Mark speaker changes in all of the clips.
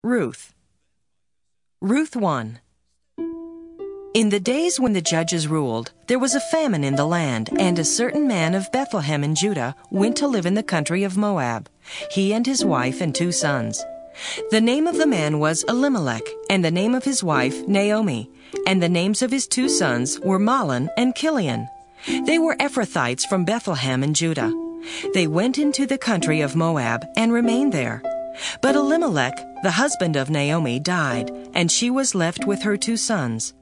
Speaker 1: Ruth. Ruth 1. In the days when the judges ruled, there was a famine in the land, and a certain man of Bethlehem in Judah went to live in the country of Moab, he and his wife and 2 sons. The name of the man was Elimelech, and the name of his wife Naomi, and the names of his 2 sons were Mahlon and Chilion. They were Ephrathites from Bethlehem in Judah. They went into the country of Moab and remained there. But Elimelech, the husband of Naomi, died, and she was left with her 2 sons.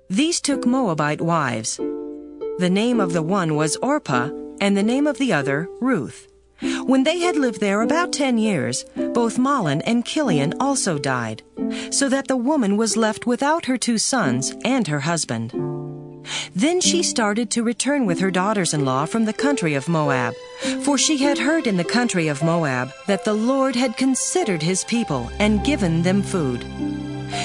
Speaker 1: These took Moabite wives. The name of the one was Orpah, and the name of the other Ruth. When they had lived there about 10 years, both Mahlon and Chilion also died, so that the woman was left without her 2 sons and her husband. Then she started to return with her daughters-in-law from the country of Moab, for she had heard in the country of Moab that the Lord had considered his people and given them food.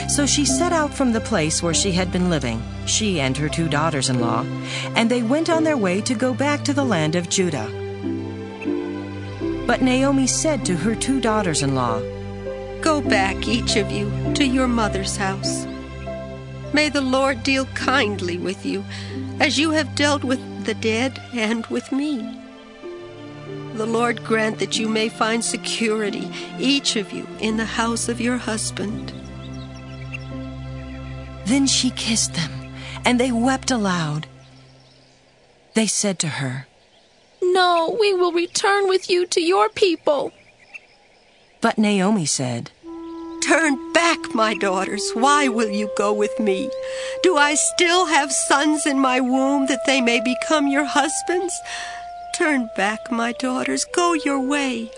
Speaker 1: So she set out from the place where she had been living, she and her 2 daughters-in-law, and they went on their way to go back to the land of Judah. But Naomi said to her 2 daughters-in-law,
Speaker 2: "Go back, each of you, to your mother's house. May the Lord deal kindly with you, as you have dealt with the dead and with me. The Lord grant that you may find security, each of you, in the house of your husband."
Speaker 1: Then she kissed them, and they wept aloud. They said to her,
Speaker 3: "No, we will return with you to your people."
Speaker 1: But Naomi said,
Speaker 2: "Turn back, my daughters. Why will you go with me? Do I still have sons in my womb that they may become your husbands? Turn back, my daughters. Go your way,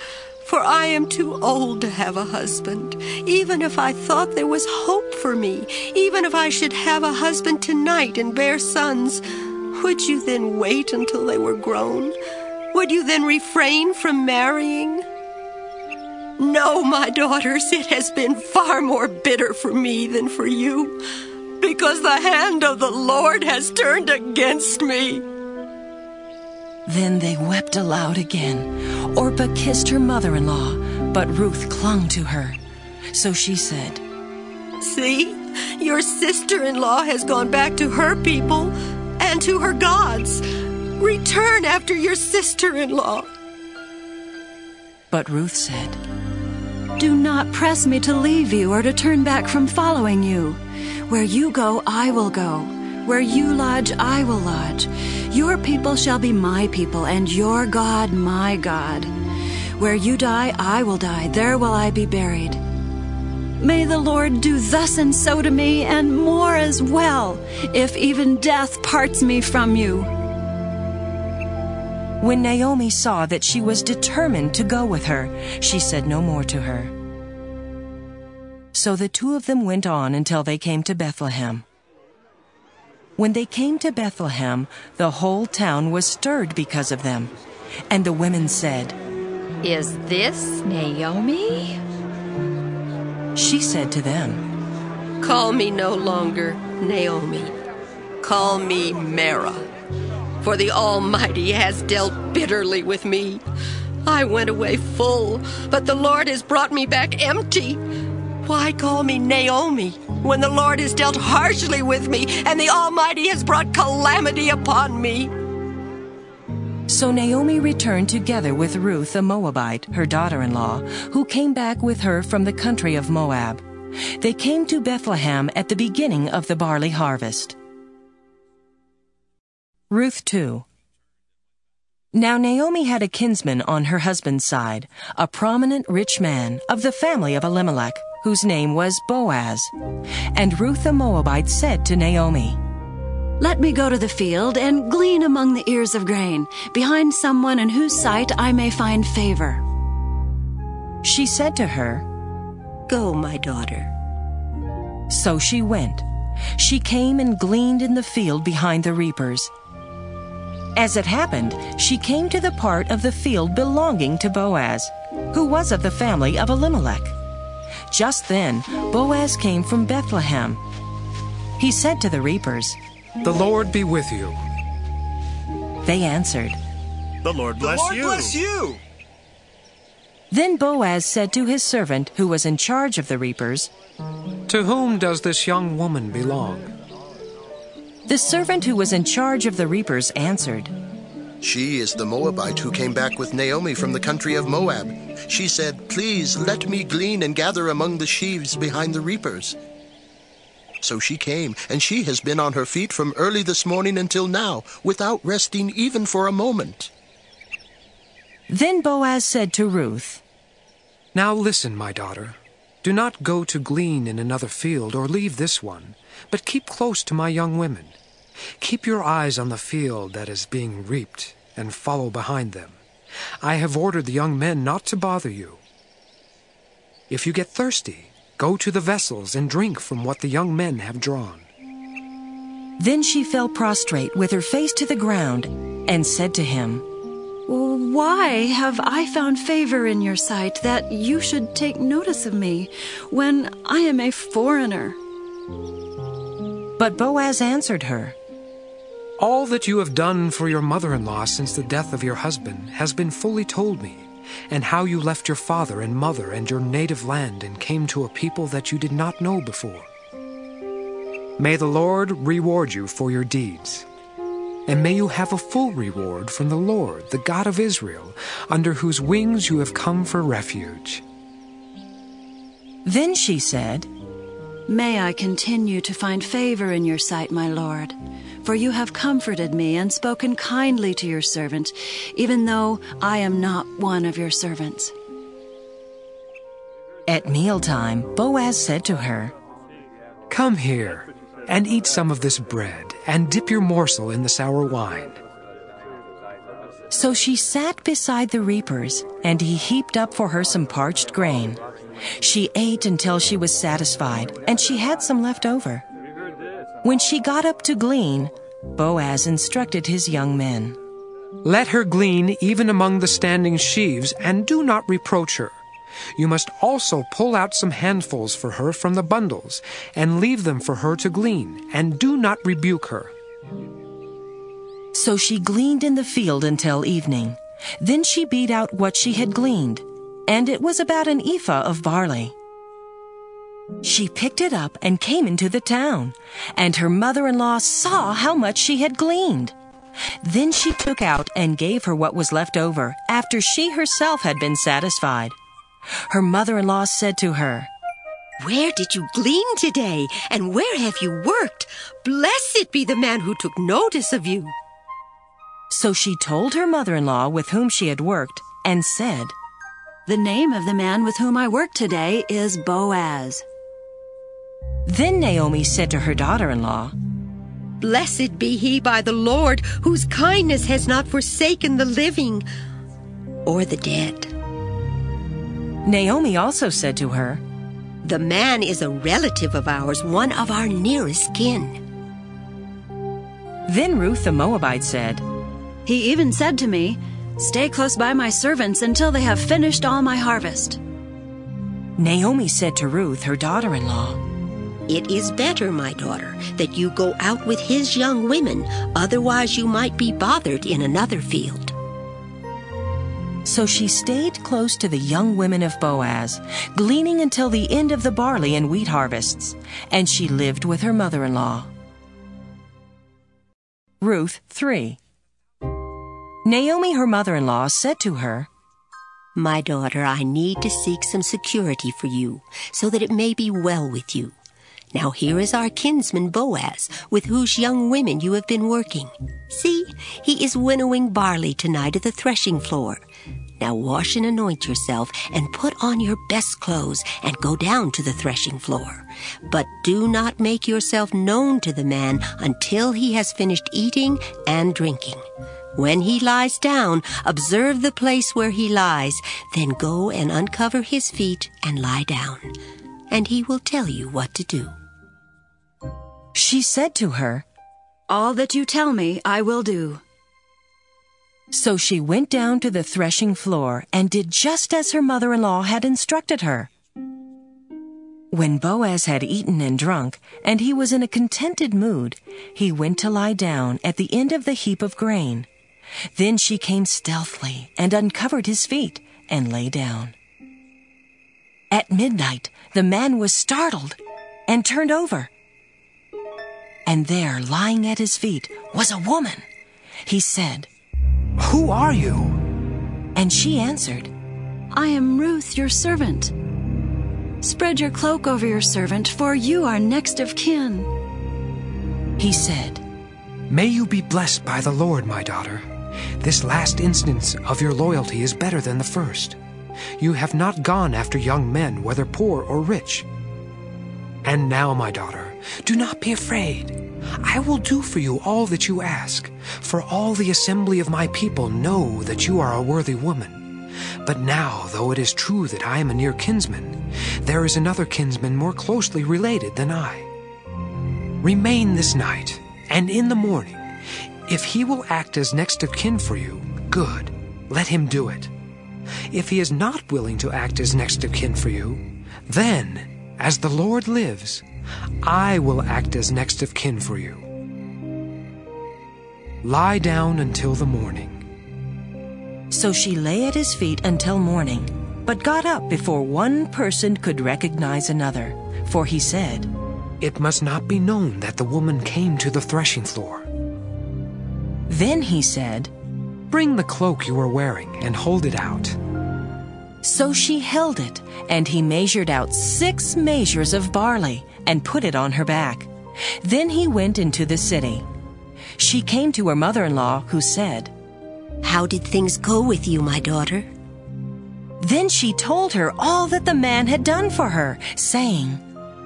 Speaker 2: for I am too old to have a husband. Even if I thought there was hope for me, even if I should have a husband tonight and bear sons, would you then wait until they were grown? Would you then refrain from marrying? No, my daughters, it has been far more bitter for me than for you, because the hand of the Lord has turned against me."
Speaker 1: Then they wept aloud again. Orpah kissed her mother-in-law, but Ruth clung to her. So she said,
Speaker 2: "See, your sister-in-law has gone back to her people and to her gods. Return after your sister-in-law."
Speaker 1: But Ruth said,
Speaker 4: "Do not press me to leave you or to turn back from following you. Where you go, I will go. Where you lodge, I will lodge. Your people shall be my people, and your God my God. Where you die, I will die. There will I be buried. May the Lord do thus and so to me, and more as well, if even death parts me from you."
Speaker 1: When Naomi saw that she was determined to go with her, she said no more to her. So the 2 of them went on until they came to Bethlehem. When they came to Bethlehem, the whole town was stirred because of them. And the women said,
Speaker 3: "Is this Naomi?"
Speaker 1: She said to them,
Speaker 2: "Call me no longer Naomi. Call me Mara. For the Almighty has dealt bitterly with me. I went away full, but the Lord has brought me back empty. Why call me Naomi when the Lord has dealt harshly with me and the Almighty has brought calamity upon me?"
Speaker 1: So Naomi returned together with Ruth the Moabite, her daughter-in-law, who came back with her from the country of Moab. They came to Bethlehem at the beginning of the barley harvest. Ruth 2. Now Naomi had a kinsman on her husband's side, a prominent rich man of the family of Elimelech, whose name was Boaz. And Ruth the Moabite said to Naomi,
Speaker 4: "Let me go to the field and glean among the ears of grain, behind someone in whose sight I may find favor."
Speaker 1: She said to her,
Speaker 2: "Go, my daughter."
Speaker 1: So she went. She came and gleaned in the field behind the reapers. As it happened, she came to the part of the field belonging to Boaz, who was of the family of Elimelech. Just then, Boaz came from Bethlehem. He said to the reapers,
Speaker 5: "The Lord be with you."
Speaker 1: They answered,
Speaker 6: "The Lord bless you."
Speaker 1: Then Boaz said to his servant who was in charge of the reapers,
Speaker 5: To whom does this young woman belong?
Speaker 1: The servant who was in charge of the reapers answered,
Speaker 6: She is the Moabite who came back with Naomi from the country of Moab. She said, Please let me glean and gather among the sheaves behind the reapers. So she came, and she has been on her feet from early this morning until now, without resting even for a moment.
Speaker 1: Then Boaz said to Ruth,
Speaker 5: Now listen, my daughter. Do not go to glean in another field or leave this one, but keep close to my young women. Keep your eyes on the field that is being reaped, and follow behind them. I have ordered the young men not to bother you. If you get thirsty, go to the vessels and drink from what the young men have drawn.
Speaker 1: Then she fell prostrate with her face to the ground and said to him,
Speaker 4: Why have I found favor in your sight that you should take notice of me when I am a foreigner?
Speaker 1: But Boaz answered her,
Speaker 5: All that you have done for your mother-in-law since the death of your husband has been fully told me, and how you left your father and mother and your native land and came to a people that you did not know before. May the Lord reward you for your deeds, and may you have a full reward from the Lord, the God of Israel, under whose wings you have come for refuge.
Speaker 1: Then she said,
Speaker 4: May I continue to find favor in your sight, my Lord, for you have comforted me and spoken kindly to your servant, even though I am not one of your servants.
Speaker 1: At mealtime, Boaz said to her,
Speaker 5: Come here and eat some of this bread, and dip your morsel in the sour wine.
Speaker 1: So she sat beside the reapers, and he heaped up for her some parched grain. She ate until she was satisfied, and she had some left over. When she got up to glean, Boaz instructed his young men,
Speaker 5: Let her glean even among the standing sheaves, and do not reproach her. You must also pull out some handfuls for her from the bundles, and leave them for her to glean, and do not rebuke her.
Speaker 1: So she gleaned in the field until evening. Then she beat out what she had gleaned, and it was about an ephah of barley. She picked it up and came into the town, and her mother-in-law saw how much she had gleaned. Then she took out and gave her what was left over, after she herself had been satisfied. Her mother-in-law said to her,
Speaker 2: Where did you glean today, and where have you worked? Blessed be the man who took notice of you.
Speaker 1: So she told her mother-in-law with whom she had worked, and said,
Speaker 4: The name of the man with whom I work today is Boaz.
Speaker 1: Then Naomi said to her daughter-in-law,
Speaker 2: Blessed be he by the Lord, whose kindness has not forsaken the living or the dead.
Speaker 1: Naomi also said to her,
Speaker 2: The man is a relative of ours, one of our nearest kin.
Speaker 1: Then Ruth the Moabite said,
Speaker 4: He even said to me, Stay close by my servants until they have finished all my harvest.
Speaker 1: Naomi said to Ruth, her daughter-in-law,
Speaker 2: It is better, my daughter, that you go out with his young women, otherwise you might be bothered in another field.
Speaker 1: So she stayed close to the young women of Boaz, gleaning until the end of the barley and wheat harvests, and she lived with her mother-in-law. Ruth 3. Naomi, her mother-in-law, said to her,
Speaker 2: My daughter, I need to seek some security for you, so that it may be well with you. Now here is our kinsman Boaz, with whose young women you have been working. See, he is winnowing barley tonight at the threshing floor. Now wash and anoint yourself, and put on your best clothes, and go down to the threshing floor. But do not make yourself known to the man until he has finished eating and drinking. When he lies down, observe the place where he lies, then go and uncover his feet and lie down, and he will tell you what to do.
Speaker 1: She said to her,
Speaker 4: All that you tell me I will do.
Speaker 1: So she went down to the threshing floor and did just as her mother-in-law had instructed her. When Boaz had eaten and drunk, and he was in a contented mood, he went to lie down at the end of the heap of grain. Then she came stealthily and uncovered his feet, and lay down. At midnight, the man was startled and turned over. And there, lying at his feet, was a woman. He said,
Speaker 5: "Who are you?"
Speaker 1: And she answered,
Speaker 4: I am Ruth, your servant. Spread your cloak over your servant, for you are next of kin.
Speaker 1: He said,
Speaker 5: "May you be blessed by the Lord, my daughter. This last instance of your loyalty is better than the first. You have not gone after young men, whether poor or rich. And now, my daughter, do not be afraid. I will do for you all that you ask, for all the assembly of my people know that you are a worthy woman. But now, though it is true that I am a near kinsman, there is another kinsman more closely related than I. Remain this night, and in the morning, if he will act as next of kin for you, good, let him do it. If he is not willing to act as next of kin for you, then, as the Lord lives, I will act as next of kin for you. Lie down until the morning."
Speaker 1: So she lay at his feet until morning, but got up before one person could recognize another. For he said,
Speaker 5: "It must not be known that the woman came to the threshing floor."
Speaker 1: Then he said,
Speaker 5: "Bring the cloak you are wearing and hold it out."
Speaker 1: So she held it, and he measured out 6 measures of barley and put it on her back. Then he went into the city. She came to her mother-in-law, who said,
Speaker 2: How did things go with you, my daughter?
Speaker 1: Then she told her all that the man had done for her, saying,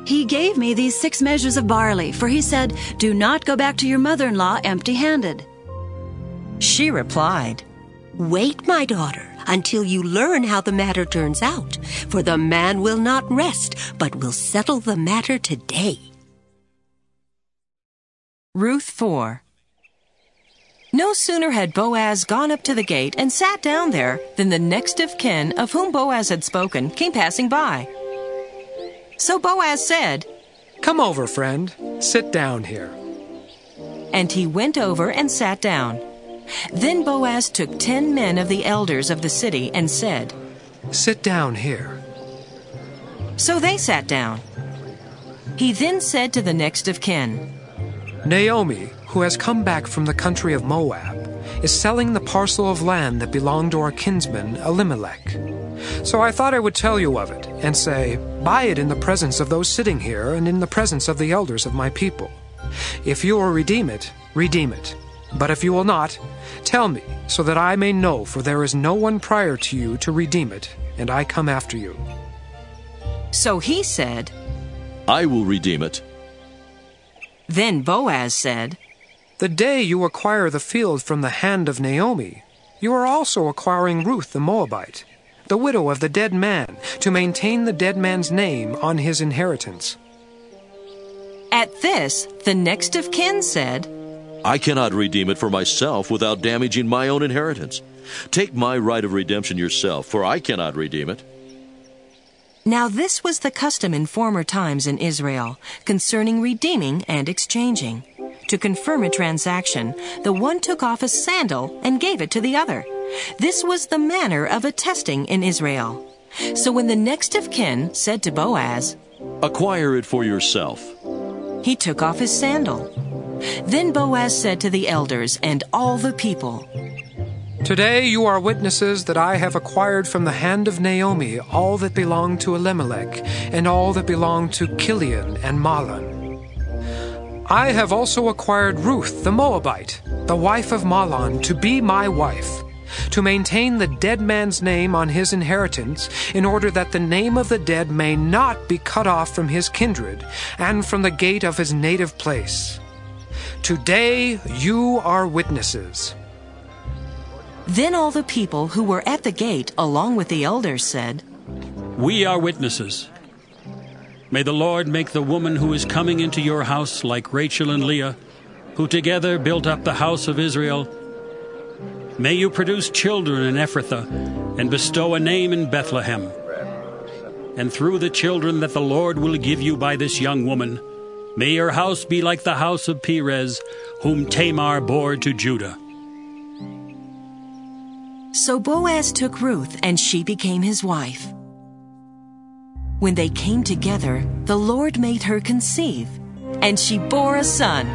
Speaker 4: He gave me these 6 measures of barley, for he said, Do not go back to your mother-in-law empty-handed.
Speaker 1: She replied,
Speaker 2: Wait, my daughter, until you learn how the matter turns out, for the man will not rest, but will settle the matter today.
Speaker 1: Ruth 4. No sooner had Boaz gone up to the gate and sat down there than the next of kin of whom Boaz had spoken came passing by. So Boaz said,
Speaker 5: "Come over, friend. Sit down here."
Speaker 1: And he went over and sat down. Then Boaz took 10 men of the elders of the city and said,
Speaker 5: "Sit down here."
Speaker 1: So they sat down. He then said to the next of kin,
Speaker 5: Naomi, who has come back from the country of Moab, is selling the parcel of land that belonged to our kinsman Elimelech. So I thought I would tell you of it, and say, Buy it in the presence of those sitting here and in the presence of the elders of my people. If you will redeem it, redeem it. But if you will not, tell me, so that I may know, for there is no one prior to you to redeem it, and I come after you.
Speaker 1: So he said,
Speaker 7: I will redeem it.
Speaker 1: Then Boaz said,
Speaker 5: The day you acquire the field from the hand of Naomi, you are also acquiring Ruth the Moabite, the widow of the dead man, to maintain the dead man's name on his inheritance.
Speaker 1: At this, the next of kin said,
Speaker 7: I cannot redeem it for myself without damaging my own inheritance. Take my right of redemption yourself, for I cannot redeem it.
Speaker 1: Now this was the custom in former times in Israel, concerning redeeming and exchanging. To confirm a transaction, the one took off a sandal and gave it to the other. This was the manner of attesting in Israel. So when the next of kin said to Boaz,
Speaker 7: Acquire it for yourself,
Speaker 1: he took off his sandal. Then Boaz said to the elders and all the people,
Speaker 5: Today you are witnesses that I have acquired from the hand of Naomi all that belonged to Elimelech, and all that belonged to Kilion and Mahlon. I have also acquired Ruth the Moabite, the wife of Mahlon, to be my wife, to maintain the dead man's name on his inheritance, in order that the name of the dead may not be cut off from his kindred, and from the gate of his native place. Today you are witnesses.
Speaker 1: Then all the people who were at the gate, along with the elders, said,
Speaker 8: We are witnesses. May the Lord make the woman who is coming into your house like Rachel and Leah, who together built up the house of Israel. May you produce children in Ephrathah, and bestow a name in Bethlehem. And through the children that the Lord will give you by this young woman, may your house be like the house of Perez, whom Tamar bore to Judah.
Speaker 1: So Boaz took Ruth, and she became his wife. When they came together, the Lord made her conceive, and she bore a son.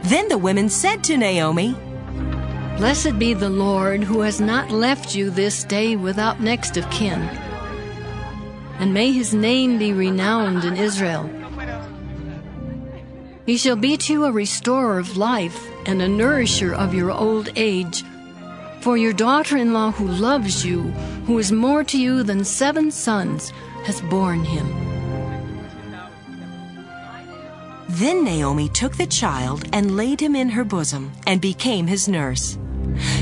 Speaker 1: Then the women said to Naomi,
Speaker 3: Blessed be the Lord, who has not left you this day without next of kin. And may his name be renowned in Israel. He shall be to you a restorer of life and a nourisher of your old age. For your daughter-in-law who loves you, who is more to you than 7 sons, has borne him.
Speaker 1: Then Naomi took the child and laid him in her bosom and became his nurse.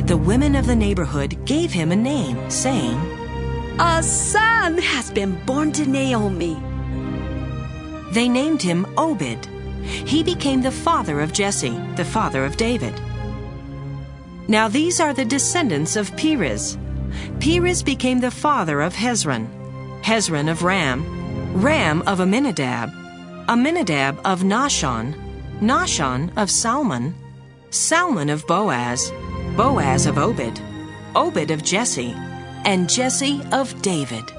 Speaker 1: The women of the neighborhood gave him a name, saying,
Speaker 4: A son has been born to Naomi.
Speaker 1: They named him Obed. He became the father of Jesse, the father of David. Now these are the descendants of Perez. Perez became the father of Hezron, Hezron of Ram, Ram of Amminadab, Amminadab of Nahshon, Nahshon of Salmon, Salmon of Boaz, Boaz of Obed, Obed of Jesse, and Jesse of David.